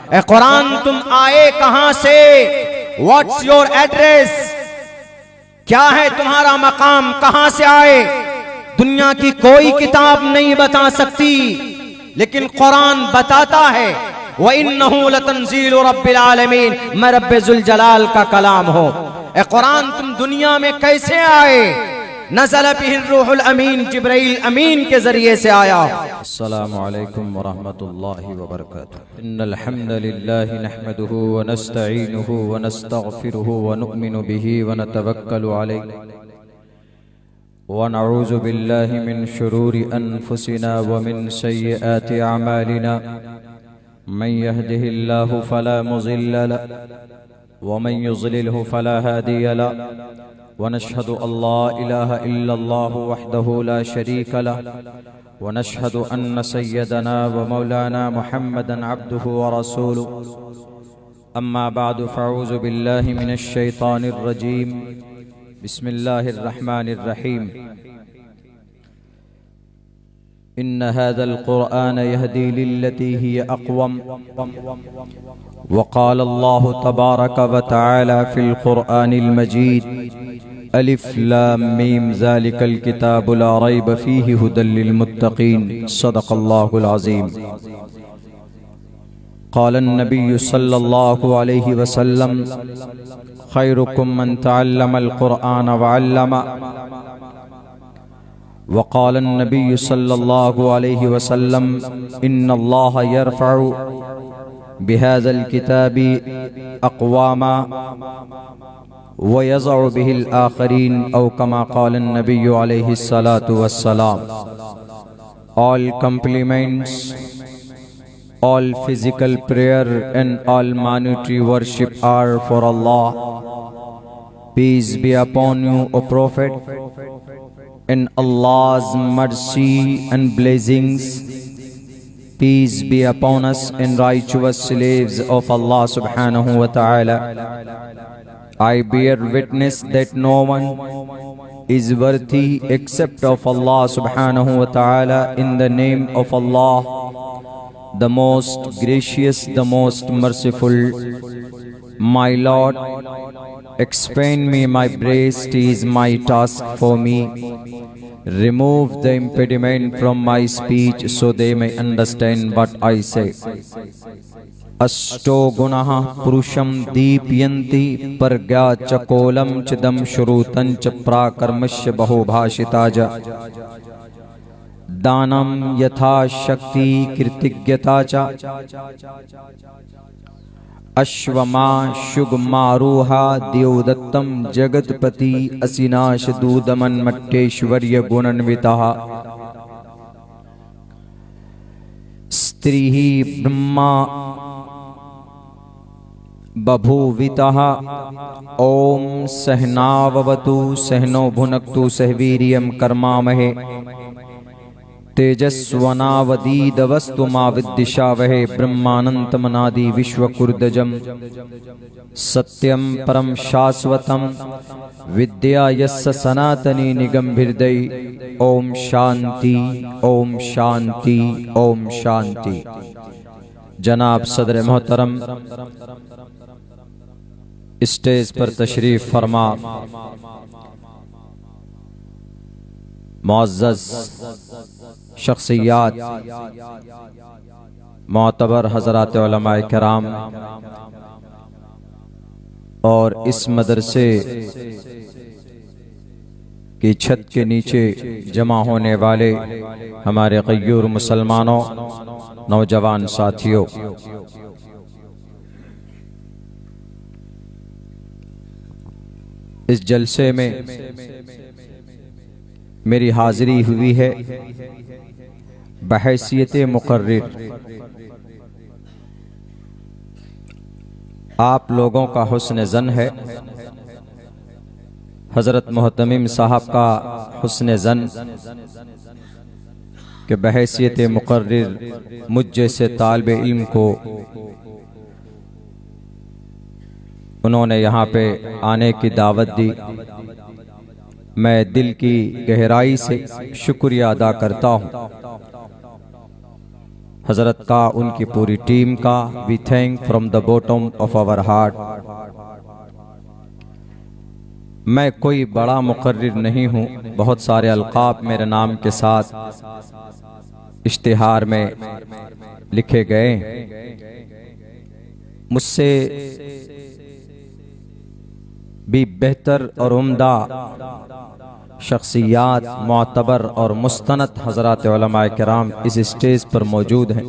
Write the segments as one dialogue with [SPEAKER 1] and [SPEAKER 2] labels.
[SPEAKER 1] ए कुरान तुम आए कहां से? What's your address? क्या है तुम्हारा मकाम? कहां से आए? दुनिया की कोई किताब नहीं बता सकती, लेकिन कुरान बताता है। व इन्नहु लतंजीलु रब्बिल आलमीन, मैं रब्बे जुल जलाल का कलाम हो। ए कुरान तुम दुनिया में कैसे आए? नज़ल बिहिर रूहुल अमीन, जिब्राइल अमीन के जरिए से आया।
[SPEAKER 2] अस्सलामु अलैकुम व रहमतुल्लाहि व बरकातुहू। इन्नल हम्दलिल्लाहि नहमदुहु व नस्तईनुहु व नस्तगफिरुहु व नु'मिनु बिही व नतवक्कलु अलैहि व नऊज़ु बिल्लाहि मिन शुरूरि अनफुसिना व मिन सय्यिआति अमालिना। मन यहदिहिल्लाहु फला मुज़िल्ल लहु व मन युज़लिलहु फला हादिय लहु। वनशहदु अल्ला इलाहा इल्लल्लाहु वहदहु ला शरीका लहु व नशहदु अन्न सय्यदना व मौलाना मुहम्मदन अब्दुहु व रसूलुहु। अम्मा बअदु फ़अऊज़ु बिल्लाहि मिनश शैतानिर रजीम। बिस्मिल्लाहिर रहमानिर रहीम। इन्न हाज़ल क़ुरआन यहदी लिल्लती हिय अक़वम व क़ाल अल्लाहु तबारक व तआला फ़िल क़ुरआनिल मजीद अलिफ लाम मीम ज़ालिकल किताबु ला रैब फ़ीहि हुदल लिल मुत्तक़ीन। सदक़ल्लाहुल अज़ीम। क़ालन नबिय्यु सल्लल्लाहु अलैहि वसल्लम खैरुकुम मन तअल्लमल क़ुरआन व अल्लमा। व क़ालन नबिय्यु सल्लल्लाहु अलैहि वसल्लम इन्नल्लाह यरफ़अु बिहाज़ल किताबि अक़वामा व यज़अु बिहिल आख़रीन औ कमा क़ालन नबिय्यु अलैहिस्सलातु वस्सलाम। All compliments, all physical prayer and all monetary worship are for Allah. Peace be upon you, O Prophet, and Allah's mercy and blessings. Peace be upon us and righteous slaves of Allah subhanahu wa ta'ala. I bear witness that no one is worthy except of Allah subhanahu wa ta'ala. In the name of Allah, the most gracious, the most merciful. My Lord, expand me my breast is my task for me. Remove the impediment from my speech so they may understand what I say. अष्टो गुणः पुरुषं दीपयन्ति प्रज्ञा च कोलं चिदं श्रुतं च प्राकर्मस्य बहुभाषिता च। दानं यथा शक्ति कृतज्ञता च। अश्वमा शुगमारूहा देवदत्तं जगत्पति असिनाश दूदमन्मट्टेश्वर्य गुणान्वितः। स्त्रीः ब्रह्मा बभूवितः। ओम सहनाववतु सहनो भुनक्तु सह वीर्यं कर्मामहे। तेजस्वनावदीदवस्तु मा विद्विषावहे। ब्रह्मानन्तमनादि विश्वकुर्दजम् सत्यं परं शाश्वतं विद्या यस्य सनातनी निगमभिर्दयी। ओम शांति, ओम शांति, ओम शांति। जनाब सदर मोहतरम स्टेज पर तशरीफ फरमा, मुअज़्ज़ज़ शख्सियात, मोतबर हज़रात उलमाए किराम और इस मदरसे की छत के नीचे जमा होने वाले हमारे ग़य्यूर मुसलमानों, नौजवान साथियों, इस जलसे में मेरी हाजिरी हुई है बहैसियत मुक़र्रिर। आप लोगों का हुस्न ज़न है, हज़रत मोहतमिम साहब का हुस्न ज़न कि बहैसियत मुक़र्रिर मुझ जैसे तालिब इल्म को उन्होंने यहाँ पे आने की दावत दी। मैं दिल की गहराई से शुक्रिया अदा करता हूँ। हज़रत का, उनकी पूरी टीम का we thank from the bottom of our heart. मैं कोई बड़ा मुकर्रिर नहीं हूँ, बहुत सारे अलकाब मेरे नाम के साथ इश्तिहार में लिखे गए। मुझसे भी बेहतर और उम्दा शख्सियात, मोतबर और मुस्तनद हज़रात उलमाए किराम इस स्टेज पर मौजूद हैं।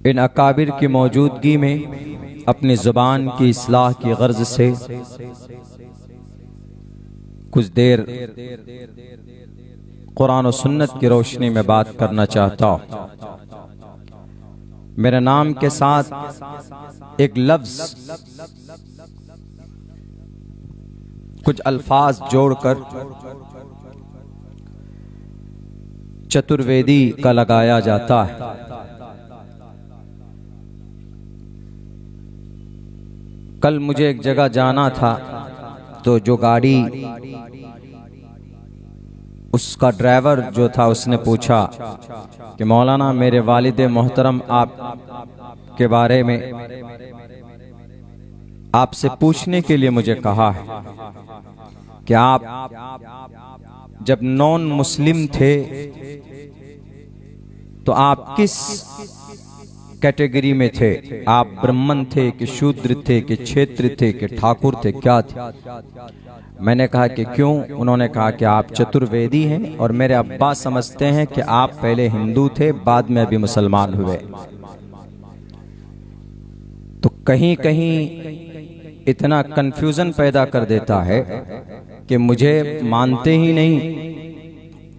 [SPEAKER 2] इन अकाबिर की मौजूदगी में अपनी ज़ुबान की इस्लाह की गर्ज से कुछ देर कुरान और सुन्नत की रोशनी में बात करना चाहता हूँ। मेरे नाम के साथ एक लफ्ज, कुछ अल्फाज जोड़कर चतुर्वेदी का लगाया जाता है। कल मुझे एक जगह जाना था, तो जो गाड़ी, उसका ड्राइवर जो था उसने पूछा कि मौलाना मेरे वालिद मोहतरम आप के बारे में आपसे पूछने के लिए मुझे कहा है कि आप जब नॉन मुस्लिम थे तो आप किस कैटेगरी में थे? आप ब्राह्मण थे कि शूद्र थे कि क्षेत्र थे कि ठाकुर थे, क्या थे? मैंने कहा कि क्यों? उन्होंने कहा कि आप चतुर्वेदी हैं और मेरे अब्बा समझते हैं कि आप पहले हिंदू थे, बाद में अभी मुसलमान हुए। तो कहीं कहीं इतना कंफ्यूजन पैदा कर देता है कि मुझे मानते ही नहीं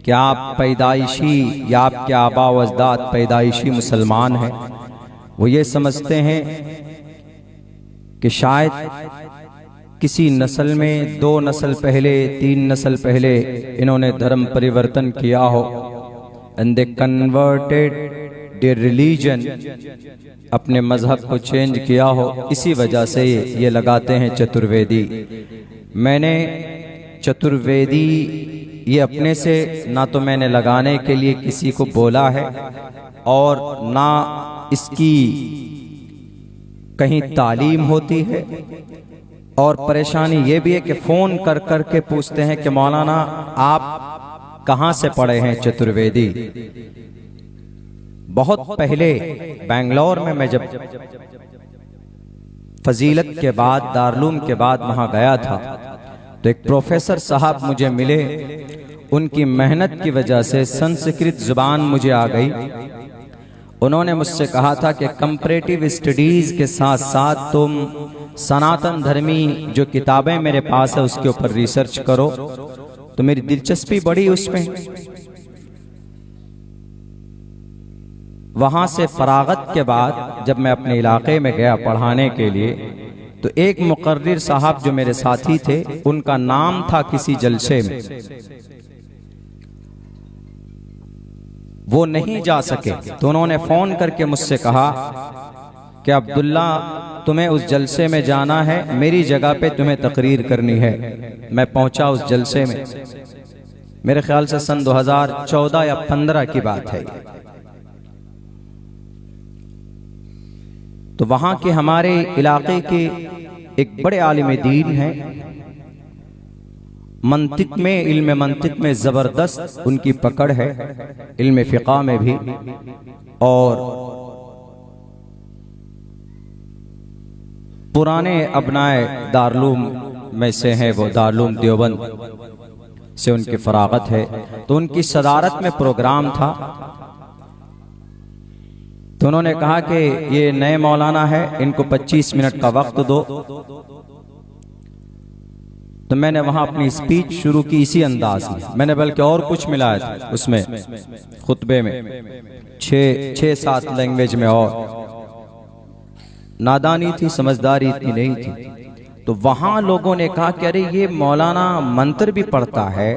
[SPEAKER 2] कि आप पैदाइशी या आपके आबा व अजदाद पैदाइशी मुसलमान हैं। वो ये समझते हैं कि शायद किसी नस्ल में 2 नस्ल पहले, 3 नस्ल पहले इन्होंने धर्म परिवर्तन किया हो, and they converted their religion, अपने मजहब को चेंज किया हो, इसी वजह से ये लगाते हैं चतुर्वेदी। मैंने चतुर्वेदी ये अपने से ना तो मैंने लगाने के लिए किसी को बोला है और ना इसकी कहीं तालीम होती है। और परेशानी ये भी है कि फोन कर कर के पूछते हैं कि मौलाना आप कहाँ से पढ़े हैं चतुर्वेदी। बहुत पहले बेंगलोर में मैं जब फजीलत के बाद, दारुल के बाद वहां गया था, तो एक प्रोफेसर साहब मुझे मिले। उनकी मेहनत की वजह से संस्कृत जुबान मुझे आ गई। उन्होंने मुझसे कहा था कि कंपैरेटिव स्टडीज के साथ साथ तुम सनातन धर्मी जो किताबें मेरे पास है उसके ऊपर रिसर्च करो। तो मेरी दिलचस्पी बढ़ी उसमें। वहां से फरागत के बाद जब मैं अपने इलाके में गया पढ़ाने के लिए, तो एक मुकर्रिर साहब जो मेरे साथी थे, उनका नाम था किसी जलसे में, वो नहीं जा सके। तो उन्होंने फोन करके मुझसे कहा कि अब्दुल्ला तुम्हें उस जलसे में जाना है, मेरी जगह पे तुम्हें तकरीर करनी है। मैं पहुंचा उस जलसे में, मेरे ख्याल से सन 2014 या 15 की बात है। तो वहां के हमारे इलाके के एक बड़े आलिम दीन हैं, मंतिक में, इल्म मंतिक में जबरदस्त उनकी पकड़ है, इल्म फिक़ा में भी। और पुराने अबनाए दारुल में से हैं, वो दारुल देवबंद से उनकी फरागत है। तो उनकी सदारत में प्रोग्राम था। तो उन्होंने कहा कि ये नए मौलाना है, इनको 25 मिनट का वक्त दो। तो मैंने वहां अपनी स्पीच शुरू की इसी अंदाज में। मैंने बल्कि और कुछ मिलाया था उसमें, खुतबे में 6-7 लैंग्वेज में, और नादानी थी, समझदारी इतनी नहीं थी। तो वहां लोगों ने कहा कि अरे ये मौलाना मंत्र भी पढ़ता है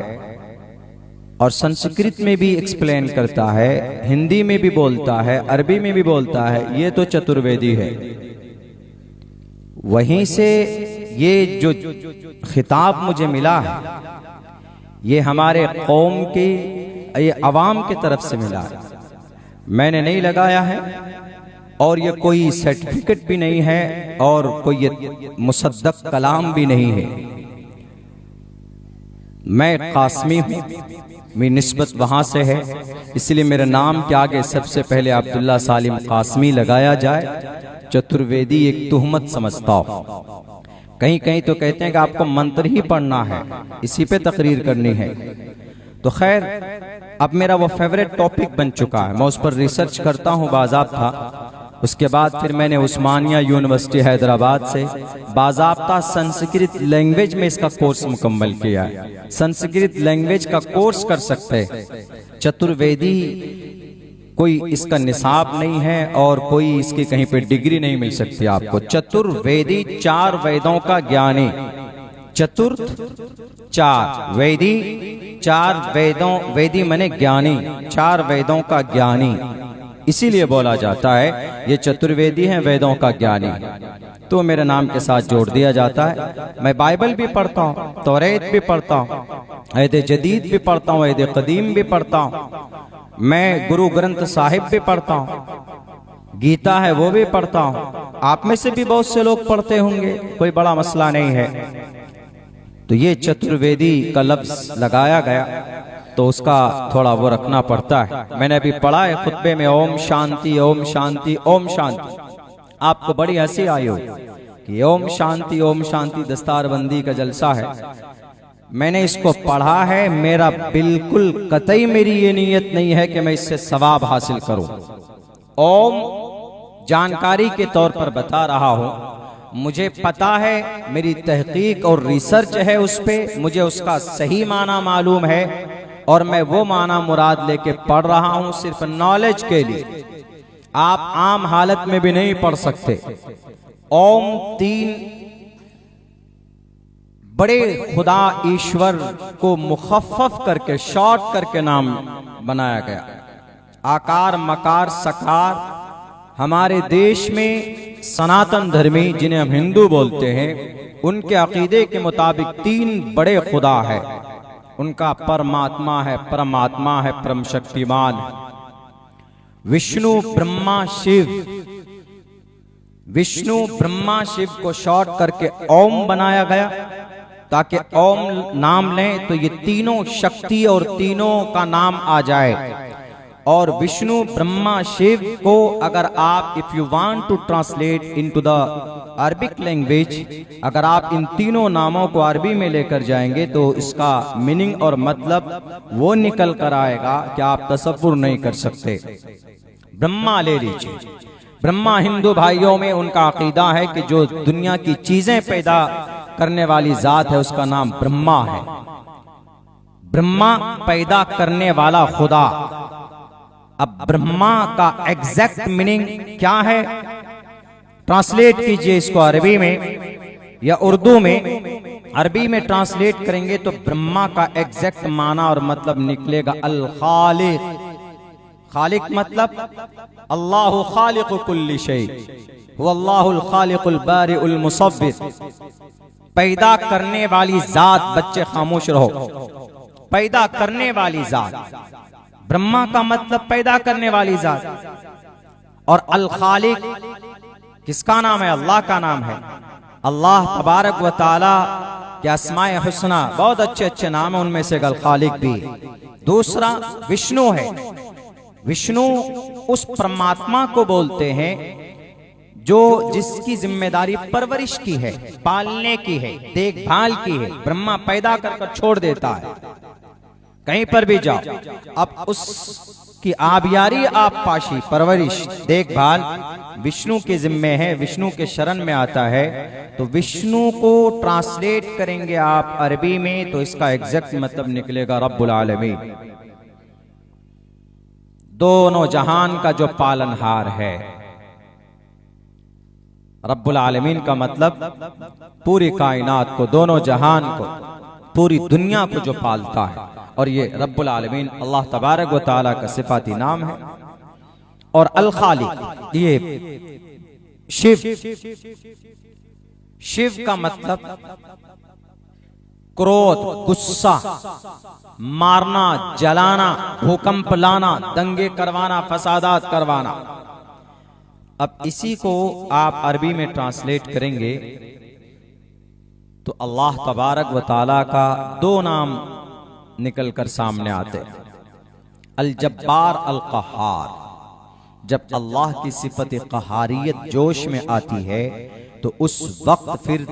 [SPEAKER 2] और संस्कृत में भी एक्सप्लेन करता है, हिंदी में भी बोलता है, अरबी में भी बोलता है, ये तो चतुर्वेदी है। वहीं से ये जो खिताब मुझे मिला है, ये हमारे कौम की ये अवाम की तरफ से मिला है, मैंने नहीं लगाया है, और ये कोई सर्टिफिकेट भी नहीं है और कोई ये मुसद्दक कलाम भी नहीं है। मैं कासमी हूँ, मेरी निस्बत वहाँ से है, इसलिए मेरे नाम के आगे सबसे पहले अब्दुल्ला सालिम कासमी लगाया जाए। चतुर्वेदी एक तुहमत समझता हो। कहीं कहीं तो कहते हैं कि आपको मंत्र ही पढ़ना है, इसी पे तकरीर करनी है। तो खैर, अब मेरा वो फेवरेट टॉपिक बन चुका है, मैं उस पर रिसर्च करता हूँ बाज़ाब्ता। उसके बाद फिर मैंने उस्मानिया यूनिवर्सिटी हैदराबाद से बाज़ाब्ता संस्कृत लैंग्वेज में इसका कोर्स मुकम्मल किया है। संस्कृत लैंग्वेज का कोर्स कर सकते हैं। चतुर्वेदी कोई इसका निसाब नहीं है और कोई इसकी कहीं पे डिग्री नहीं मिल सकती आपको। चतुर्वेदी 4 वेदों का ज्ञानी, चतुर्थ 4 वेदी, 4 वेदों, वेदी माने ज्ञानी, 4 वेदों का ज्ञानी, इसीलिए बोला जाता है ये चतुर्वेदी है, वेदों का ज्ञानी। तो मेरे नाम के साथ जोड़ दिया जाता है। मैं बाइबल भी पढ़ता हूँ, तौरेत भी पढ़ता हूँ, अहद जदीद भी पढ़ता हूँ, अहद कदीम भी पढ़ता हूँ, मैं गुरु ग्रंथ साहिब भी पढ़ता हूँ, गीता है वो भी पढ़ता हूँ। आप में से भी बहुत से लोग पढ़ते होंगे, कोई बड़ा मसला नहीं है। तो ये चतुर्वेदी का लफ्ज लगाया गया तो उसका थोड़ा वो रखना पड़ता है। मैंने अभी पढ़ा है खुतबे में, ओम शांति ओम शांति ओम शांति। आपको बड़ी हंसी आई हो कि ओम शांति दस्तारबंदी का जलसा है। मैंने इसको पढ़ा है, मेरा बिल्कुल कतई मेरी ये नीयत नहीं है कि मैं इससे सवाब हासिल करूं। ओम जानकारी के तौर पर बता रहा हूं, मुझे पता है, मेरी तहकीक और रिसर्च है उस पे, मुझे उसका सही माना मालूम है और मैं वो माना मुराद लेके पढ़ रहा हूं सिर्फ नॉलेज के लिए। आप आम हालत में भी नहीं पढ़ सकते। ओम 3 बड़े खुदा ईश्वर को मुखफ़फ़ करके, शॉर्ट करके नाम बनाया गया। आकार मकार सकार। हमारे देश में सनातन धर्मी, जिन्हें हम हिंदू बोलते हैं, उनके अकीदे के मुताबिक 3 बड़े खुदा है। उनका परमात्मा है, परमात्मा है, परम शक्तिमान है, विष्णु ब्रह्मा शिव। विष्णु ब्रह्मा शिव को शॉर्ट करके ओम बनाया गया ताकि ओम नाम लें तो ये तीनों शक्ति और तीनों का नाम आ जाए। और विष्णु ब्रह्मा शिव को अगर आप, if you want to translate into the Arabic language, अगर आप इन तीनों नामों को अरबी में लेकर जाएंगे तो इसका मीनिंग और मतलब वो निकल कर आएगा कि आप तसव्वुर नहीं कर सकते। ब्रह्मा ले लीजिए। ब्रह्मा हिंदू भाइयों में उनका अकीदा है कि जो दुनिया की चीजें पैदा करने वाली जात है उसका नाम ब्रह्मा है। ब्रह्मा पैदा करने वाला खुदा। अब ब्रह्मा का एग्जैक्ट मीनिंग क्या है? ट्रांसलेट कीजिए इसको अरबी में या उर्दू में। अरबी में ट्रांसलेट करेंगे तो ब्रह्मा का एग्जैक्ट माना और मतलब निकलेगा अल खालिक। खालिक मतलब अल्लाहु खालिकु कुल्ली शै, हुवा अल्लाहुल खालिकुल बारिउल मुसव्विर। पैदा करने वाली जात। बच्चे खामोश रहो। पैदा करने वाली जात। ब्रह्मा का मतलब पैदा करने वाली जात। और अल खालिक किसका नाम है? अल्लाह का नाम है। अल्लाह तबारक व ताला के अस्माए हुस्ना बहुत अच्छे अच्छे नाम है, उनमें से अल खालिक भी। दूसरा विष्णु है। विष्णु उस परमात्मा को बोलते हैं जो जिसकी जिम्मेदारी परवरिश की है, पालने की है, देखभाल की है। ब्रह्मा पैदा कर छोड़ देता है, कहीं पर भी जाओ। अब उसकी आबियारी, आप पाशी, परवरिश, देखभाल विष्णु के जिम्मे है, विष्णु के शरण में आता है। तो विष्णु को ट्रांसलेट करेंगे आप अरबी में तो इसका एग्जैक्ट मतलब निकलेगा रब्बुल आलमीन, दोनों जहान का जो पालनहार है। रब्बुल आलमीन का मतलब पूरी कायनात को, दोनों जहान को, पूरी दुनिया को जो पालता है। और ये रब्बुल आलमीन अल्लाह तबारक व ताला का सिफाती नाम है। और अल खालिक ये शिव। शिव का मतलब
[SPEAKER 1] क्रोध, गुस्सा, मारना, जलाना, भूकंप लाना, दंगे करवाना, फसादात करवाना। अब इसी को आप अरबी में ट्रांसलेट करेंगे तो अल्लाह तबारक व ताला का दो नाम निकलकर सामने आते हैं, अल जब्बार, अल क़हार। जब अल्लाह की सिफत क़हारियत जोश में आती है तो उस वक्त फिर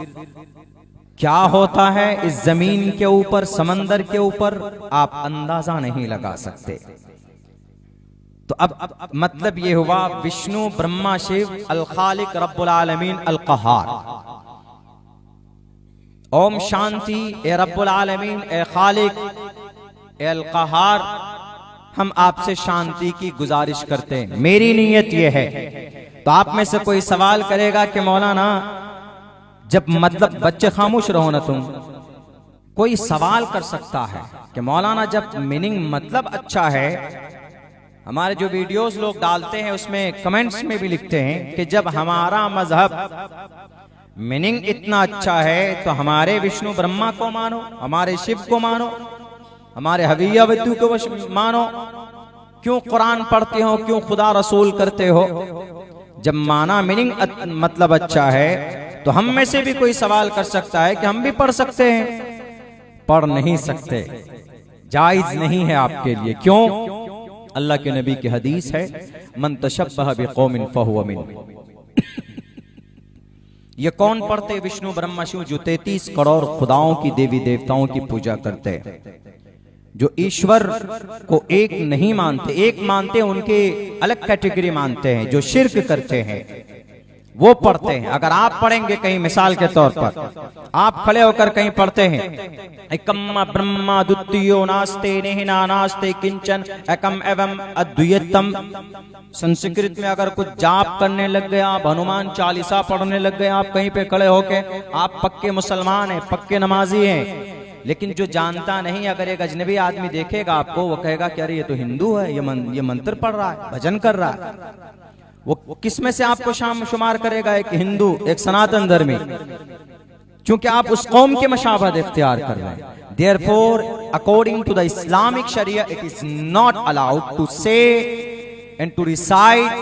[SPEAKER 1] क्या होता है इस जमीन के ऊपर, समंदर के ऊपर, आप अंदाजा नहीं लगा सकते। तो अब मतलब ये हुआ, विष्णु, ब्रह्मा, शिव, अल खालिक, रब्बुल आलमीन, अल क़हार। ओम शांति ए रब्बुल आलमीन, ए खालिक, ए अल क़हार, हम आपसे शांति की गुजारिश करते हैं। मेरी नीयत यह है। तो आप में से कोई सवाल करेगा कि मौलाना, जब मतलब बच्चे खामोश रहो ना तुम, कोई सवाल कर सकता है कि मौलाना जब मीनिंग मतलब अच्छा है, हमारे जो वीडियोस लोग डालते हैं उसमें कमेंट्स में भी लिखते हैं कि जब हमारा मजहब मीनिंग इतना अच्छा है तो हमारे विष्णु ब्रह्मा को मानो, हमारे शिव को मानो, हमारे हविया वद्दू को मानो, क्यों कुरान पढ़ते हो, क्यों खुदा रसूल करते हो। जब माना मीनिंग मतलब अच्छा है तो हम में से भी कोई सवाल कर सकता है कि हम भी पढ़ सकते हैं। पढ़ नहीं सकते, जायज नहीं है आपके लिए। क्यों? अल्लाह के नबी की हदीस है, मन तशब्बह बिकौमिन फहुव मिनहुम। ये कौन पढ़ते? विष्णु ब्रह्मा शिव, जो 33 करोड़ खुदाओं की, देवी देवताओं की पूजा करते हैं, जो ईश्वर को एक नहीं मानते, एक मानते उनके अलग कैटेगरी मानते हैं, जो शिर्क करते हैं वो पढ़ते हैं। अगर आप पढ़ेंगे कहीं, मिसाल के तौर पर आप खड़े होकर कहीं पढ़ते हैं, एकम ब्रह्मा द्वितीयो नास्ते नेहिना नास्ते किंचन एकम एवं अद्वितीयम। संस्कृत में अगर कुछ जाप करने लग गए आप, हनुमान चालीसा पढ़ने लग गए आप कहीं पे खड़े होके, आप पक्के मुसलमान हैं, पक्के नमाजी हैं। लेकिन जो जानता नहीं, अगर एक अजनबी आदमी देखेगा आपको, वो कहेगा कि अरे ये तो हिंदू है, ये मंत्र पढ़ रहा है, भजन कर रहा है। वो किस में से आपको शुमार करेगा? एक हिंदू, एक सनातन धर्मी, क्योंकि आप उस कौम के मशाबहत इख्तियार कर रहे हैं। Therefore, according to the Islamic Sharia, it is not allowed to say and to recite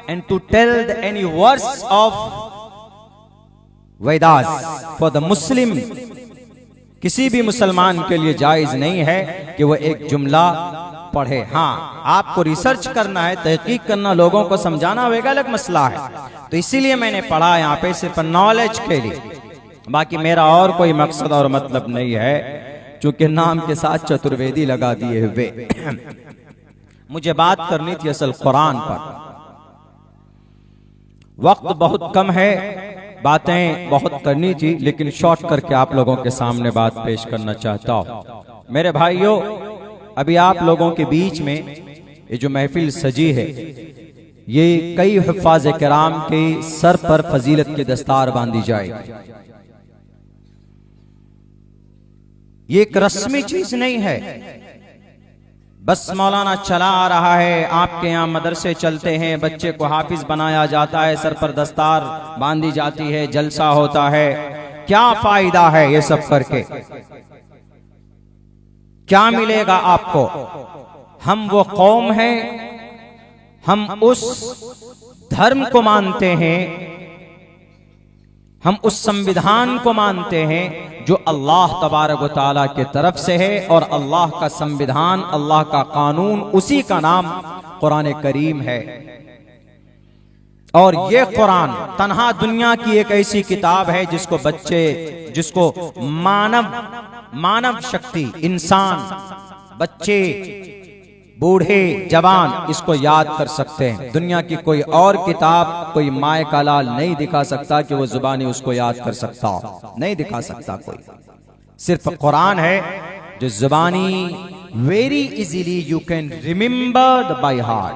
[SPEAKER 1] and to tell any verse of Vedas for the Muslim। किसी भी मुसलमान के लिए जायज नहीं है कि वो एक जुमला पढ़े। हाँ, आपको रिसर्च करना है, तहकीक करना, लोगों को समझाना, वो एक अलग मसला है। तो इसीलिए मैंने पढ़ा यहाँ पे सिर्फ नॉलेज के लिए, बाकी मेरा और कोई मकसद और मतलब नहीं है, चूंकि नाम के साथ चतुर्वेदी लगा दिए हुए। मुझे बात करनी थी असल कुरान पर। वक्त बहुत कम है, बातें बहुत करनी थी, लेकिन शॉर्ट करके आप लोगों के सामने बात पेश करना चाहता हूं। मेरे भाइयों, अभी आप लोगों के बीच में ये जो महफिल सजी है, ये कई हिफ़ाज़ किराम के सर पर फजीलत की दस्तार बांधी जाएगी। ये एक रस्मी चीज नहीं है, बस मौलाना चला आ रहा है, आपके यहाँ मदरसे चलते हैं, बच्चे को हाफिज बनाया जाता है, सर पर दस्तार बांधी जाती है, जलसा होता है। क्या फायदा है ये सब करके? क्या मिलेगा आपको? हम वो कौम हैं, हम उस धर्म को मानते हैं, हम उस संविधान को मानते हैं जो अल्लाह तबारक व तआला के तरफ से है, और अल्लाह का संविधान, अल्लाह का कानून, उसी का नाम कुरान करीम है। और ये कुरान तन्हा दुनिया की एक ऐसी किताब है जिसको बच्चे, जिसको मानव शक्ति, इंसान, बच्चे, बूढ़े, जवान इसको याद कर सकते हैं। दुनिया की कोई और किताब, कोई माए का लाल नहीं दिखा सकता कि वो जुबानी उसको याद कर सकता हो, नहीं दिखा सकता कोई। सिर्फ कुरान है जो जुबानी very easily you can remember by heart,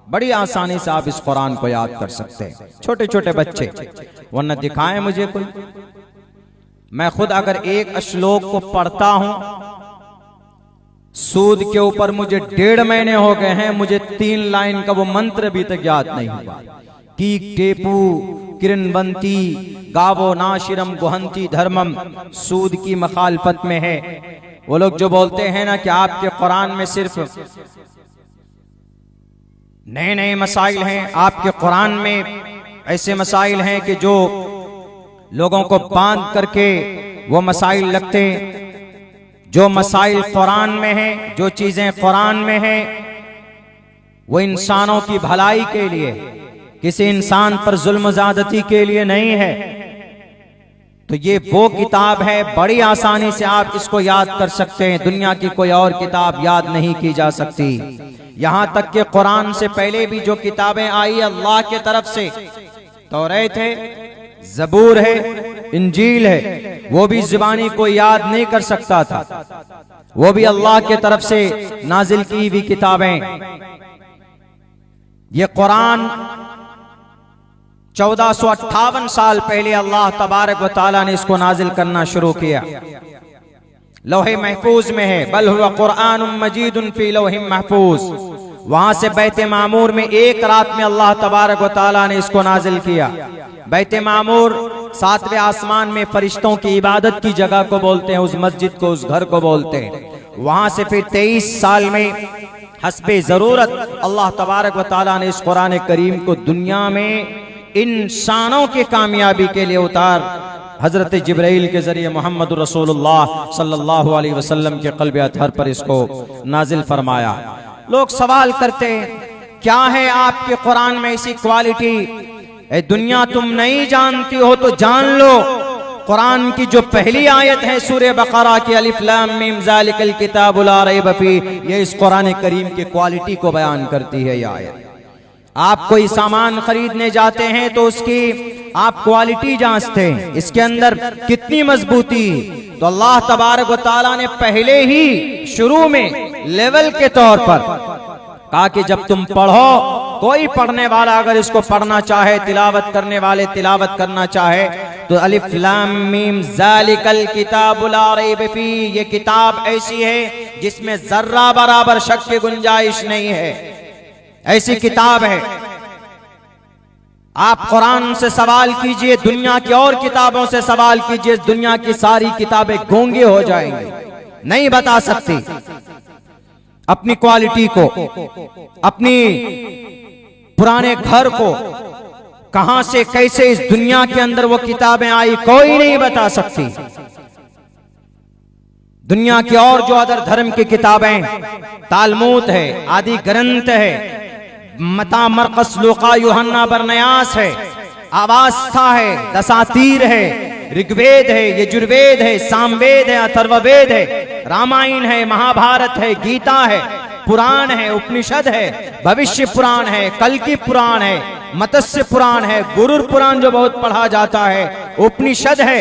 [SPEAKER 1] बड़ी आसानी से आप इस कुरान को याद कर सकते हैं। छोटे छोटे बच्चे, वरना दिखाएं मुझे कोई। मैं खुद अगर एक श्लोक को पढ़ता हूं, सूद के ऊपर मुझे 1.5 महीने हो गए हैं, मुझे 3 लाइन का वो मंत्र अभी तक याद नहीं हुआ। कीक टेपू
[SPEAKER 2] किरणबंती गावो नाशिरम गुहंती धर्मम सूद की मखालफत में है। वो लोग जो बोलते हैं ना कि आपके कुरान में सिर्फ नए नए मसाइल हैं, आपके कुरान में ऐसे मसाइल हैं कि जो लोगों को बांध करके वो मसाइल लगते। जो मसाइल कुरान में हैं, जो चीजें कुरान में हैं, वो इंसानों की भलाई के लिए, किसी इंसान पर जुल्म ज़्यादती के लिए नहीं है। तो ये वो किताब है, बड़ी आसानी से आप इसको याद कर सकते हैं। दुनिया की कोई और किताब याद नहीं की जा सकती। यहां तक कि कुरान से पहले भी जो किताबें आई अल्लाह के तरफ से, तौरात है, ज़बूर है, इंजील है, वो भी ज़बानी को याद नहीं कर सकता था। वो भी अल्लाह के तरफ से नाजिल की हुई किताबें। ये कुरान 1458 साल पहले अल्लाह तबारक व तआला ने इसको नाजिल करना शुरू किया। लौहे महफूज में है, बल हुवा कुरानुम मजीदुन फी लौहि महफूज। वहां से बैत मामूर में एक रात में अल्लाह तबारक व तआला ने इसको नाजिल किया। बैत मामूर 7वें आसमान में फरिश्तों की इबादत की जगह को बोलते हैं, उस मस्जिद को, उस घर को बोलते हैं। वहां से फिर 23 साल में हस्बे जरूरत अल्लाह तबारक व तआला ने इस कुरान करीम को दुनिया में इंसानों की कामयाबी के लिए उतार हजरत जिब्राइल के जरिए मोहम्मद रसूलुल्लाह सल्लल्लाहु अलैहि वसल्लम के क़ल्ब अतहर पर इसको नाजिल फरमाया। लोग सवाल करते हैं, क्या है आपके कुरान में ऐसी क्वालिटी? ए दुनिया, तुम नहीं जानती हो तो जान लो। कुरान की जो पहली आयत है सूरह बकरा की, अलिफ लाम मीम ज़ालिकल किताबु ला रैब फीह, ये इस कुरान करीम की क्वालिटी को बयान करती है। यह आयत, आप कोई सामान खरीदने जाते हैं तो उसकी आप क्वालिटी जांचते हैं, इसके अंदर कितनी मजबूती। तो अल्लाह तबारक व तआला ने पहले ही शुरू में लेवल के तौर पर कहा कि जब तुम पढ़ो, कोई पढ़ने वाला अगर इसको पढ़ना चाहे, तिलावत करने वाले तिलावत करना चाहे, तो अलिफ लाम मीम ज़ालिकल किताबु ला रैब फीह, ये किताब ऐसी है जिसमें जर्रा बराबर शक की गुंजाइश नहीं है। ऐसी किताब है। आप कुरान से सवाल कीजिए, दुनिया की और किताबों से सवाल कीजिए, दुनिया की सारी किताबें गूंगी हो जाएंगी, नहीं बता सकती अपनी क्वालिटी को, अपनी पुराने घर को, कहां से कैसे इस दुनिया के अंदर वो किताबें आई, कोई नहीं बता सकती। दुनिया की और जो अदर धर्म की किताबें, तालमूद है, आदि ग्रंथ है, मता मरकस लूका यूहन्ना बरनयास है, आवास्था है, दसातीर है, ऋग्वेद है, यजुर्वेद है, सामवेद है, अथर्ववेद है, रामायण है, महाभारत है, गीता है, पुराण है, उपनिषद है, भविष्य पुराण है, कल्कि पुराण है, मत्स्य पुराण है, गुरुर पुराण जो बहुत पढ़ा जाता है, उपनिषद है।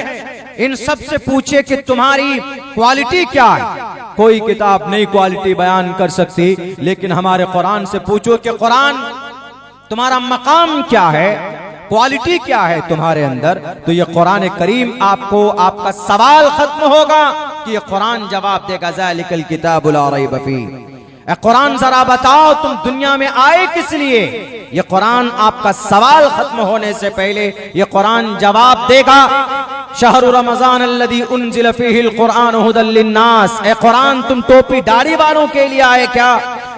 [SPEAKER 2] इन सब से पूछे कि तुम्हारी क्वालिटी क्या है, कोई किताब नई क्वालिटी बयान कर सकती। लेकिन हमारे कुरान से पूछो कि कुरान तुम्हारा मकाम क्या है, क्वालिटी क्या है तुम्हारे अंदर, तो ये कुरान करीम आपको, आपका सवाल खत्म होगा कि ये कुरान जवाब देगा, ज़ालिकल किताबु ला रैब फीह। कुरान जरा बताओ तुम दुनिया में आए किस लिए? ये कुरान आपका सवाल खत्म होने से पहले ये कुरान जवाब देगा। शहरु रमजान अल्लज़ी उन्ज़िल फ़ीहिल कुरान हुदल लिन्नास। ए कुरान, तुम टोपी दाढ़ी वालों के लिए आए क्या?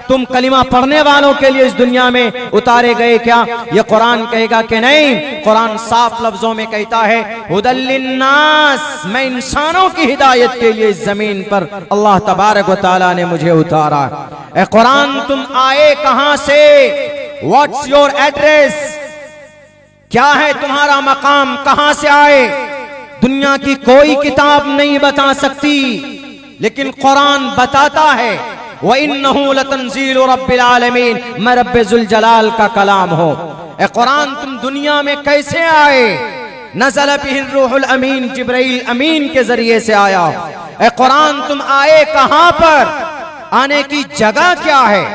[SPEAKER 2] तुम कलिमा पढ़ने वालों के लिए इस दुनिया में उतारे गए क्या? ये कुरान कहेगा कि नहीं। कुरान साफ लफ्जों में कहता है, हुदल लिन्नास, मैं इंसानों की हिदायत के लिए इस जमीन पर अल्लाह तबारक व तआला ने मुझे उतारा। ए कुरान, तुम आए कहां से? What's your address? क्या है तुम्हारा मकाम? कहां से आए? दुनिया की कोई किताब नहीं बता सकती, लेकिन कुरान बताता है। व इन्नहु लतंजीलु रब्बिल आलमीन, मैं रब्बे जुल जलाल का कलाम हो। ए कुरान, तुम दुनिया में कैसे आए? नज़ल बिहिर रूहुल अमीन, जिब्राइल अमीन के जरिए से आया। ए कुरान, तुम आए कहां पर? आने की जगह क्या है?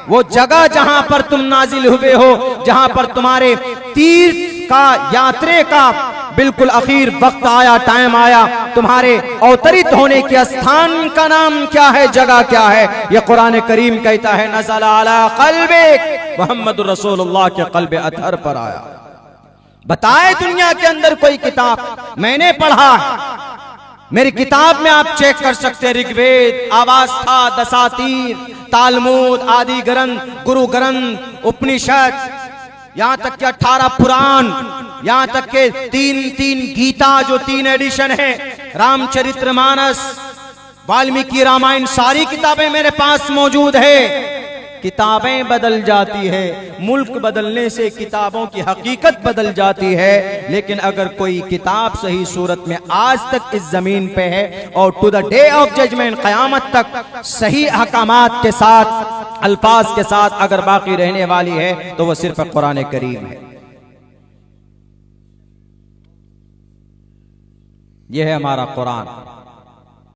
[SPEAKER 2] वो जगह जहां पर तुम नाजिल हुए हो, जहां पर तुम्हारे तीर्थ का, यात्रे का बिल्कुल आखिर वक्त आया, टाइम आया, तुम्हारे अवतरित होने के स्थान का नाम क्या है, जगह क्या है? ये कुरान करीम कहता है, नज़ल अला क़ल्बिक, मोहम्मद रसूलुल्लाह के क़ल्ब अतहर पर आया।
[SPEAKER 1] बताए दुनिया के अंदर कोई किताब, मैंने पढ़ा है, मेरी किताब में आप चेक कर सकते हैं। ऋग्वेद, अवास्था, दसातीर, तालमूद आदि ग्रंथ, गुरु ग्रंथ, उपनिषद, यहां तक कि 18 पुराण, यहां तक के 3 गीता जो 3 एडिशन है, रामचरितमानस, वाल्मीकि रामायण, सारी किताबें मेरे पास मौजूद है। किताबें बदल जाती है, मुल्क बदलने से किताबों की हकीकत बदल जाती है, लेकिन अगर कोई किताब सही सूरत में आज तक इस जमीन पे है और to the day of judgement, कयामत तक सही अहकामात के साथ, अल्फाज के साथ अगर बाकी रहने वाली है तो वह सिर्फ कुरान करीम है। यह है हमारा कुरान।